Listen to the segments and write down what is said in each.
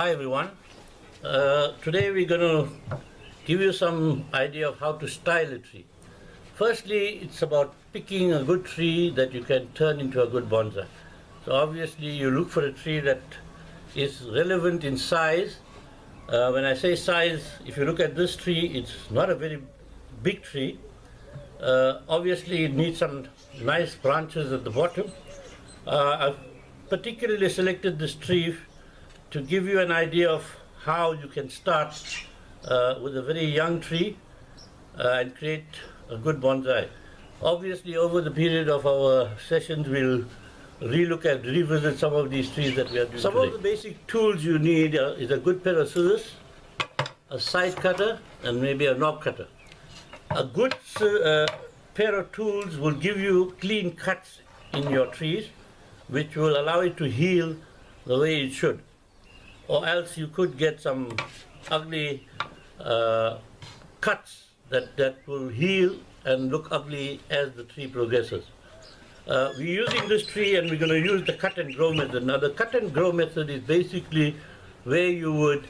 Hi everyone. Today we're going to give you some idea of how to style a tree. Firstly, it's about picking a good tree that you can turn into a good bonsai. So obviously you look for a tree that is relevant in size. When I say size, if you look at this tree, it's not a very big tree. Obviously it needs some nice branches at the bottom. I've particularly selected this tree to give you an idea of how you can start with a very young tree and create a good bonsai. Obviously, over the period of our sessions, we'll revisit some of these trees that we are doing Some today. Of the basic tools you need is a good pair of scissors, a side cutter, and maybe a knob cutter. A good pair of tools will give you clean cuts in your trees, which will allow it to heal the way it should. Or else you could get some ugly cuts that will heal and look ugly as the tree progresses. We're using this tree and we're going to use the cut and grow method. Now the cut and grow method is basically where you would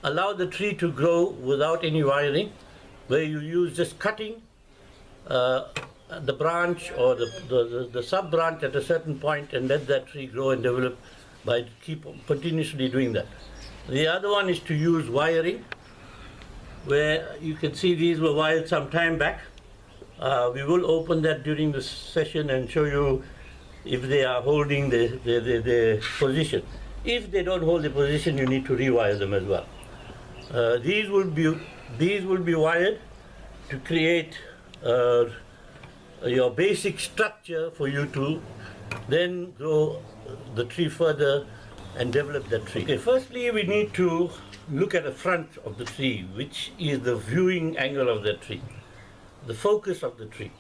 allow the tree to grow without any wiring, where you use just cutting the branch or the sub branch at a certain point and let that tree grow and develop by continuously doing that. The other one is to use wiring, where you can see these were wired some time back. We will open that during the session and show you if they are holding the position. If they don't hold the position, you need to rewire them as well. These will be wired to create your basic structure for you to then grow the tree further and develop the tree. Okay, firstly, we need to look at the front of the tree, which is the viewing angle of the tree, the focus of the tree.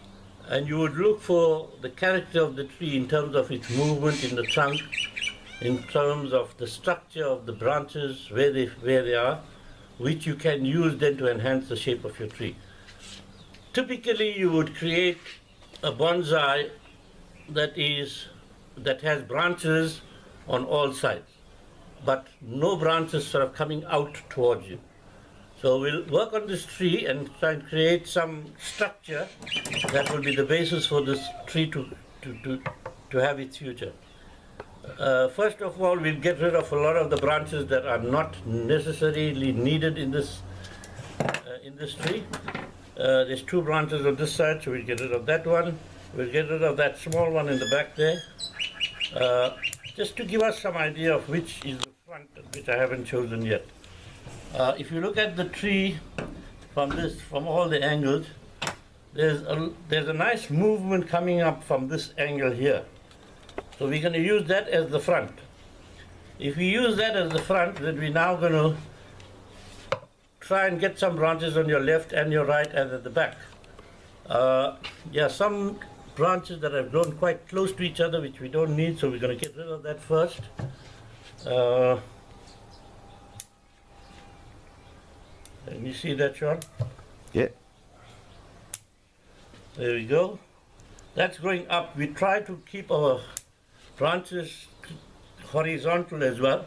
And you would look for the character of the tree in terms of its movement in the trunk, in terms of the structure of the branches, where they are, which you can use then to enhance the shape of your tree. Typically, you would create a bonsai that has branches on all sides, but no branches sort of coming out towards you. So we'll work on this tree and try and create some structure that will be the basis for this tree to have its future. First of all, we'll get rid of a lot of the branches that are not necessarily needed in this tree. There's two branches on this side, so we'll get rid of that one. We'll get rid of that small one in the back there. Just to give us some idea of which is the front, which I haven't chosen yet. If you look at the tree from all the angles, there's a nice movement coming up from this angle here. So we're going to use that as the front. If we use that as the front, then we're now going to try and get some branches on your left and your right and at the back. Some branches that have grown quite close to each other, which we don't need, so we're going to get rid of that first. Can you see that, Sean? Yeah. There we go. That's growing up. We try to keep our branches horizontal as well.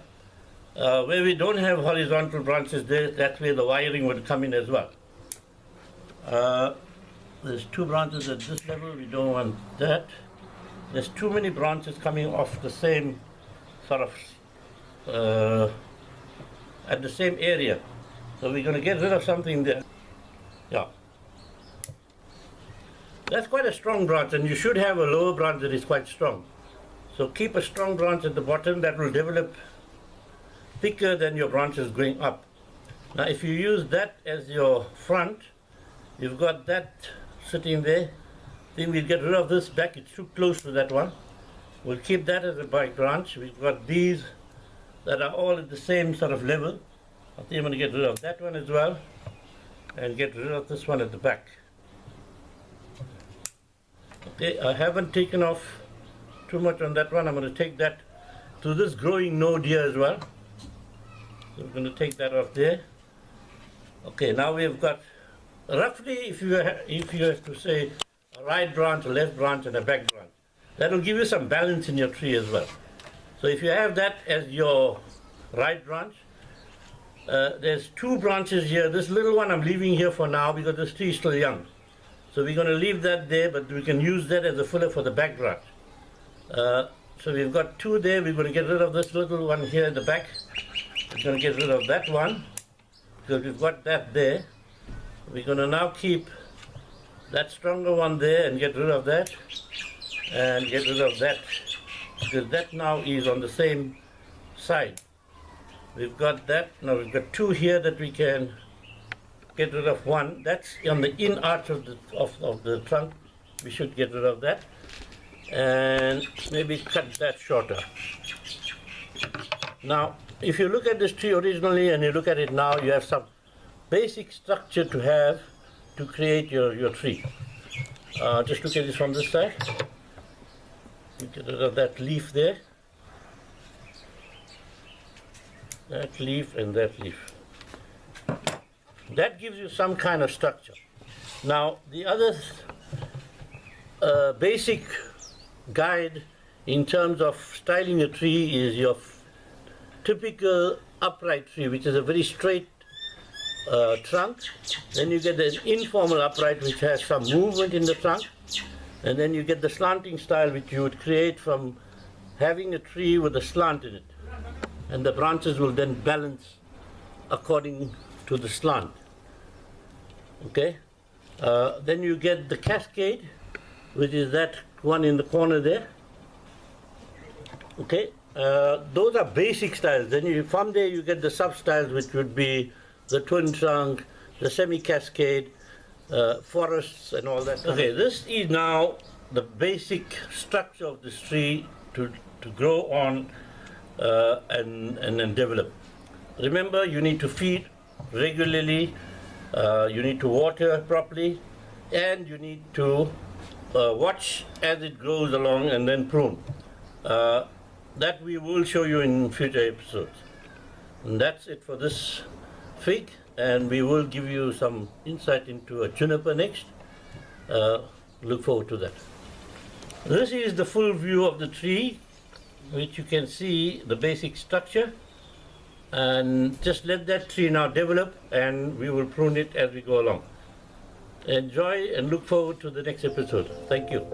Where we don't have horizontal branches, that's where the wiring would come in as well. There's two branches at this level, we don't want that. There's too many branches coming off the same sort of, at the same area. So we're going to get rid of something there. Yeah. That's quite a strong branch, and you should have a lower branch that is quite strong. So keep a strong branch at the bottom that will develop thicker than your branches going up. Now if you use that as your front, you've got that sitting there. Then we'll get rid of this back, it's too close to that one. We'll keep that as a back branch. We've got these that are all at the same sort of level. I think I'm going to get rid of that one as well and get rid of this one at the back. Okay, I haven't taken off too much on that one. I'm going to take that to this growing node here as well. So we're going to take that off there. Okay, now we've got roughly, if you have to say a right branch, a left branch, and a back branch, that will give you some balance in your tree as well. So if you have that as your right branch. There's 2 branches here. This little one I'm leaving here for now because this tree is still young. So we're going to leave that there, but we can use that as a filler for the back branch. So we've got 2 there. We're going to get rid of this little one here in the back. We're going to get rid of that one because we've got that there. We're going to now keep that stronger one there and get rid of that and get rid of that because that now is on the same side. We've got that. Now we've got 2 here that we can get rid of. One that's on the in arch of the trunk. We should get rid of that and maybe cut that shorter. Now if you look at this tree originally and you look at it now, you have some basic structure to have to create your tree. Just look at it from this side. You get rid of that leaf there, that leaf and that leaf. That gives you some kind of structure. Now the other basic guide in terms of styling a tree is your typical upright tree, which is a very straight trunk. Then you get an informal upright which has some movement in the trunk, and then you get the slanting style which you would create from having a tree with a slant in it, and the branches will then balance according to the slant. Okay, then you get the cascade, which is that one in the corner there. Okay, those are basic styles. Then from there you get the sub styles, which would be the twin trunk, the semi-cascade, forests and all that. Okay, this is now the basic structure of this tree to grow on and develop. Remember, you need to feed regularly, you need to water properly, and you need to watch as it grows along and then prune. That we will show you in future episodes. And that's it for this fig, and we will give you some insight into a juniper next. Look forward to that. This is the full view of the tree, which you can see the basic structure, and just let that tree now develop and we will prune it as we go along. Enjoy and look forward to the next episode. Thank you.